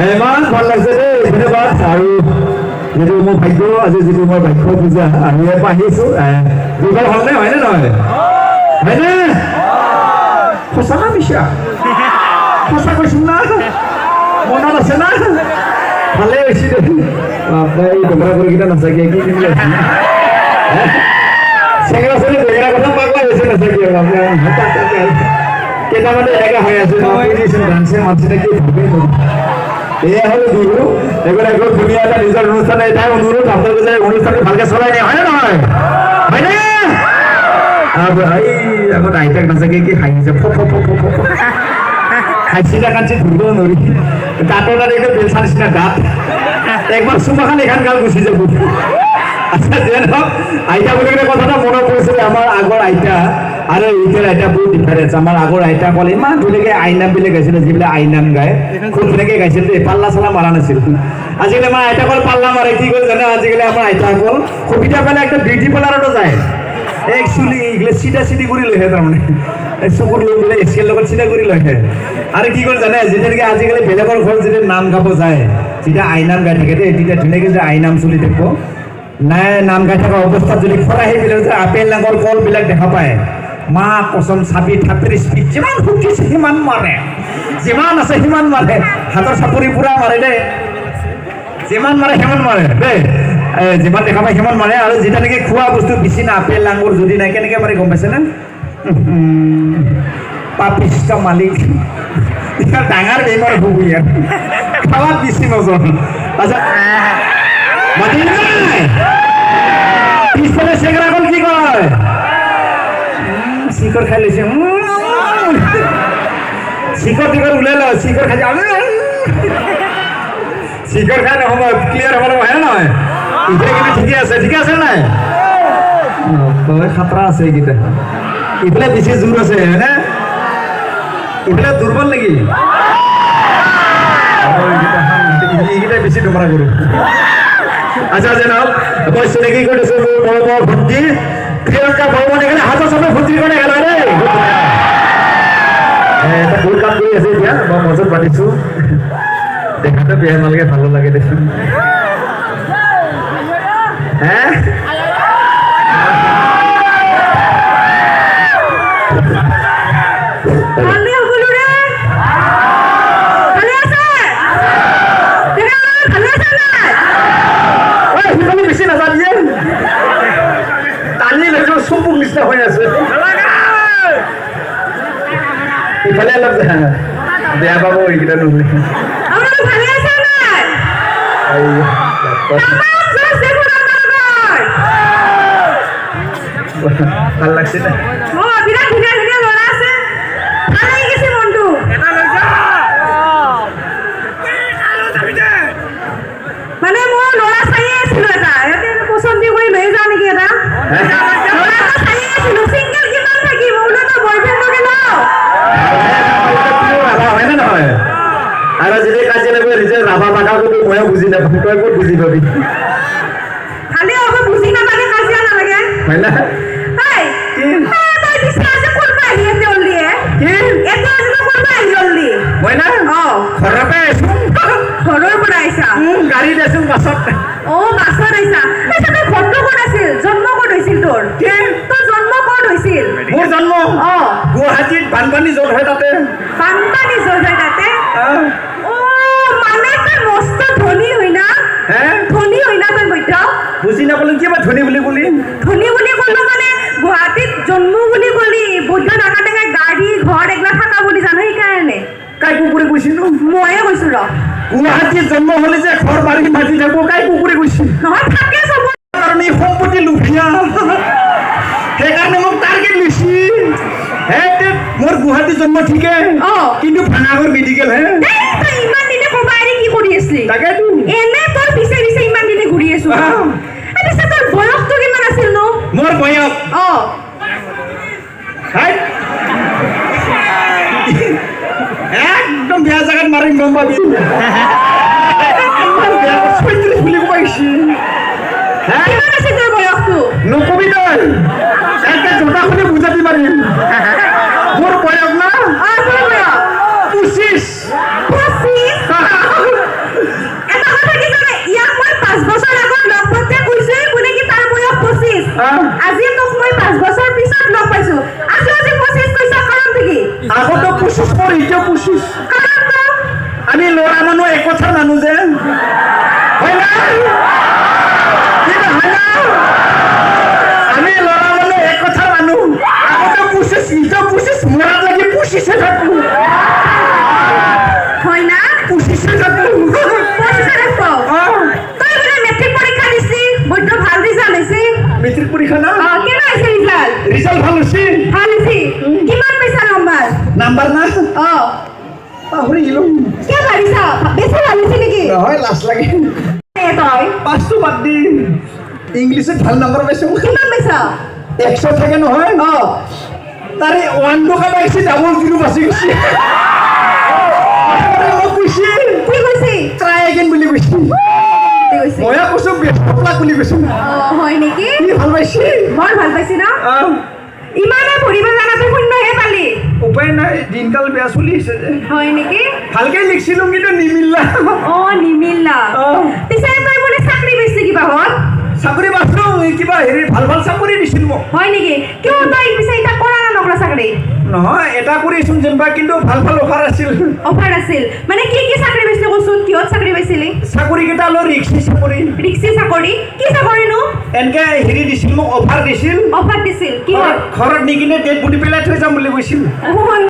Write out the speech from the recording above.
ইমান ভাল লাগিছে দেই ধন্যবাদ আৰু যিটো মোৰ ভাগ্য আজি যিটো মই ভাগ্য পূজা আমি আহিছোঁ দুৰ্বল হ'লনে হয়নে নহয় হয়নে সঁচা না মিছা সঁচা কৈছোঁ না মনত আছে না ভালে হৈছে দেই আপোনাৰ এই ডোকৰা কৰিকেইটা নাচাকে কি কিনি আছে চেঙৰা চলি ডোকৰা কথা পাগলা হৈছে নাচাকে আপোনাৰ কেইটামানে এনেকুৱা হৈ আছে ডান্সে মাতিছে কি ভাবেই নদী এয়া হলো বিহু এবার একদম ধুনীয়া এটা নিজৰ অনুষ্ঠান এটাই অনুৰোধ আপোনালোকে যে অনুষ্ঠানটো ভালকে চলাই নিয়ে হয়নে নহয় হয়নে এই আগত আইতাক নাচাকে কি হাঁহিছে হাঁচিটা কাঞ্চি ধৰিব নোৱাৰি দাঁতৰ তাত একদম বেলচা নিচিনা দাঁত একবাৰ চুমাখান এখন গাল গুচি যাব আচ্ছা যে নহওক আইতা বুলি কিনে কথাটা মনত পৰিছিলে আমাৰ আগৰ আইতা আৰু এতিয়াৰ আইতা বহুত ডিফাৰেঞ্চ আমাৰ আগৰ আইতাসকলে ইমান ধুনীয়াকৈ আইনামবিলাক গাইছিলে যিবিলাক আইনাম গায় খুব ধুনীয়াকৈ গাইছিল দেই পাল্লা চাল্লা মাৰা নাছিল আজিকালি আমাৰ আইতাসকল পাল্লা মাৰে কি কৰে জানে আজিকালি আমাৰ আইতাসকল সুবিধা পালে একটা বিউটি পাৰ্লাৰতো যায় এক চুলি এইগিলা চিধা চিধি কৰি লৈহে তাৰমানে চকুৰ লৈ পেলাই এচিয়াৰ লগত চিধা কৰি লৈহে আৰু কি কৰে জানে যেতিয়া নেকি আজিকালি বেলেগৰ ঘৰত যেতিয়া নাম গাব যায় যেতিয়া আইনাম গাই থাকে দেই তেতিয়া ধুনীয়াকৈ যে আইনাম চলি থাকিব নাই নাম গাই থকা অৱস্থাত যদি খৰাহীবিলাক যে আপেল নাঙৰ কলবিলাক দেখা পায় মা কচম 30 স্পীড যিমান ফুটিছে সিমান মাৰে যিমান আছে সিমান মাৰে হাতৰ চাপৰি পুৰা মাৰে দেই যিমান মাৰে সিমান মাৰে দেই যিমান দেখা পায় সিমান মাৰে আৰু যেতিয়া নেকি খোৱা বস্তু বেছি না আপেল আঙুৰ যদি নাই কেনেকৈ মাৰে গম পাইছেনে পাপিষ্ট মালিক ডাঙৰ বেমাৰ হ'ব ইয়াত খাৱাত বেছি নজন আচ্ছা মাতি নাই পিছফালে চেগৰাকল কি কয় শিকৰ খাই লৈছে শিকৰ টিকৰ ওলাই ল শিকৰ খাই শিকৰ খাই নহ'ব ক্লিয়াৰ হ'ব লাগিব হয় নহয় এতিয়া কিন্তু ঠিকে আছে নাই খাতৰা আছে এইকেইটা এইফালে বেছি জোৰ আছে হয়নে এইফালে দুৰ্বল নেকি এইকেইটা বেছি ডোমৰা কৰোঁ আচ্ছা যে নহওক মই চিনাকি কৰি দিছোঁ মোৰ বৰ ভণ্টি প্ৰিয়ংকা বৰ্মন এখানে হাজাৰ সামনে ভৰ্তি কৰে গেল ৰে এটা ভুল কাম কৰি আছে এতিয়া মই মজত পাতিছো দেখাতে বেয়া নালাগে ভালো লাগে দেখোন হ্যাঁ বেশি না জানিয়ে সম্পূর্ণ নিষ্ঠা হয়ে আছে ইফালে অলপ বেয়া পাব এইকেইটা নহলে ভাল লাগছে না মানে মোৰ ল'ৰা চাই আছিলো এটা ইয়াতে পচন্দ কৰি লৈ যাওঁ নেকি এটা আৰু যদি কাজিয়া লাগিব নিজে ৰাভা বাধা কৰি ময়ো বুজি নাপাওঁ তই ক'ত বুজি পাবি খালি হ'ব বুজি নাপালে কাজিয়া নালাগে হয় না ঘৰৰ পৰা আহিছা গাড়ীত আছো বাছত বাছত আহিছা ঘৰটো ক'ত আছিল জন্ম ক'ত হৈছিল তোৰ জন্ম ক'ত হৈছিল মোৰ জন্ম গুৱাহাটীত বানপানী য'ত হয় তাতে বানপানী য'ত হয় তাতে মানে তই মস্ত ধনী হয় না ধনী হয় না তই বৈদ্য বুজি নাপালো কিবা ধনী বুলি ক'লি ক'লো মানে গুৱাহাটীত জন্ম বুলি ক'লি বৈদ্য ডাঙৰ ডাঙৰ গাড়ী ঘৰ এইগিলা থকা বুলি জানো সেইকাৰণে কাই কুকুৰে কৈছিলো ময়ে কৈছো ৰ গুৱাহাটীত জন্ম হ'লে যে ঘৰ বাৰী মাটি থাকো কাই কুকুৰে কৈছিল নহয় থাকে চব কাৰণে সম্পত্তি লুভিয়া সেইকাৰণে মোক টাৰ্গেট লৈছি মোৰ গুৱাহাটী জন্ম ঠিকে কিন্তু ভাঙাঘৰ মেডিকেল হে তই ইমান দিনে ক'বাৰে কি কৰি আছিলি তাকেতো এনে তোৰ পিছে পিছে ইমান দিনে ঘূৰি আছো পিছে তোৰ বয়সটো কিমান আছিল নো মোৰ বয়স হাই একদম বেয়া জাগাত মাৰিম গম পাবি বুলি পাইছি কিমান আছে তোৰ বয়সটো নকবি তই একে জোতাখনে বুজাবি মাৰিম মোৰ বয়স না তোৰ বয়স 25 এটা কথা কি জানে ইয়াক মই 5 বছৰ আগত লগ পাওঁতে কৈছোৱে কোনে কি তাৰ বয়স 25 আজি তোক মই 5 বছৰ পিছত লগ পাইছো আজি 25 কৈছা কাৰণ কি আগতো 25 মোৰ এতিয়া 25 কাৰণটো আমি ল'ৰা মানুহ একথাৰ মানুহ যে হয় না আমি ল'ৰা মানুহ একথাৰ মানুহ আগতে 25 এতিয়া 25 মৰাত লাগি 25 থাকো হয় না 25 থাকো তই বোলে মেট্ৰিক পৰীক্ষা দিছি বৈদ্য ভাল ৰিজাল্ট হৈছে মেট্ৰিক পৰীক্ষা না কেনে হৈছে ৰিজাল্ট ৰিজাল্ট ভাল হৈছে ভাল হৈছে কিমান পইচা নম্বৰ নাম্বাৰ না অ পাহৰি গেলো কিয় পাৰিছা বেছি ভাল হৈছে নেকি নহয় লাজ লাগে তই পাঁচটো বাদ দি ইংলিছত ভাল নম্বৰ পাইছোঁ কিমান পাইছা 100 থাকে নহয় তাৰে 1 টকা পাইছে ডাবল জিৰো বাচি গৈছে মোক কৈছে কি কৈছি ট্ৰাই এগেইন বুলি কৈছে কি কৈছি ময়ে কৈছোঁ বেষ্ট বুলি কৈছোঁ হয় নেকি কি ভাল পাইছে বৰ ভাল পাইছি ন ইমানে পঢ়িব জানাতে শূন্যহে পালি উপায় নাই দিনকাল বেয়া চলি আছে যে হয় নেকি ভালকে লিখিছিলোঁ কিন্তু নিমিলা নিমিলা পিছে তই বোলে চাকৰি পাইছি কিবা হ'ল চাকৰি পাইছোঁ কিবা হেৰি ভাল ভাল চাকৰি দিছিল মোক হয় নেকি কিয় তই পিছে এটা কৰা না নকৰা চাকৰি নহয় এটা কৰিছোন যেনিবা কিন্তু ভাল ভাল অফাৰ আছিল অফাৰ আছিল মানে কি কি চাকৰি পাইছিলি কচোন কিহত চাকৰি পাইছিলি চাকৰি কেইটা হ'ল ৰিক্সি চাকৰি ৰিক্সি চাকৰি কি চাকৰিনো এনেকে হেৰি দিছিল মোক অফাৰ দিছিল অফাৰ দিছিল কি হয় ঘৰত নি কিনে ডেট বুটি পেলাই থৈ যাম বুলি কৈছিল